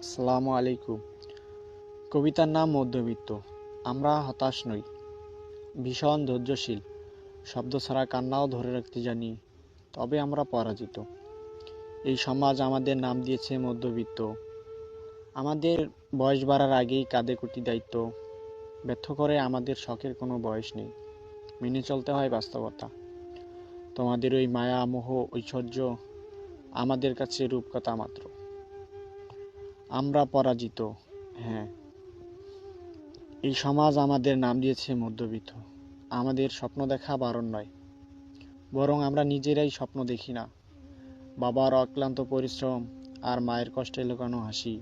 আসসালামু আলাইকুম। কবিতার নাম মধ্যবিত্ত। আমরা হতাশ নই, ভীষণ ধৈর্যশীল, শব্দ ছাড়া কান্নাও ধরে রাখতে জানি, তবে আমরা পরাজিত। এই সমাজ আমাদের নাম দিয়েছে মধ্যবিত্ত। আমাদের বয়স বাড়ার আগেই কাঁধে কটি দায়িত্ব, ব্যর্থ করে আমাদের শখের কোনো বয়স নেই, মেনে চলতে হয় বাস্তবতা। তোমাদের ওই মায়া মোহ ঐশ্বর্য আমাদের কাছে রূপকথা মাত্র। আমরা পরাজিত, হ্যাঁ। এই সমাজ আমাদের নাম দিয়েছে মধ্যবিত্ত। আমাদের স্বপ্ন দেখা বারণ নয়, বরং আমরা নিজেরাই স্বপ্ন দেখি না। বাবার অক্লান্ত পরিশ্রম আর মায়ের কষ্টে লুকানো হাসি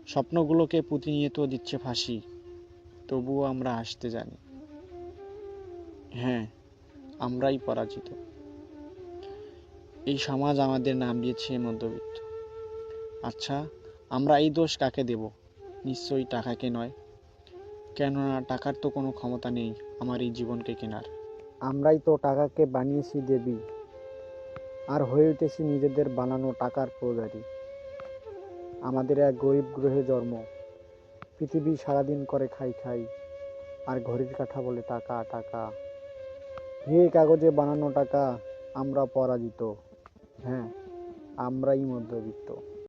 স্বপ্নগুলোকে প্রতিনিয়ত দিচ্ছে ফাঁসি, তবুও আমরা হাসতে জানি। হ্যাঁ, আমরাই পরাজিত। এই সমাজ আমাদের নাম দিয়েছে মধ্যবিত্ত। আচ্ছা, আমরা এই দোষ কাকে দেব? নিশ্চয়ই টাকাকে নয়, কেননা টাকার তো কোনো ক্ষমতা নেই আমার এই জীবনকে কেনার। আমরাই তো টাকাকে বানিয়েছি দেবী, আর হয়ে উঠেছি নিজেদের বানানো টাকার পূজারী। আমাদের এক গরিব গ্রহে জন্ম, পৃথিবী সারাদিন করে খাই খাই, আর ঘড়ির কাঁটা বলে টাকা টাকা। হে কাগজে বানানো টাকা, আমরা পরাজিত। হ্যাঁ, আমরাই মধ্যবিত্ত।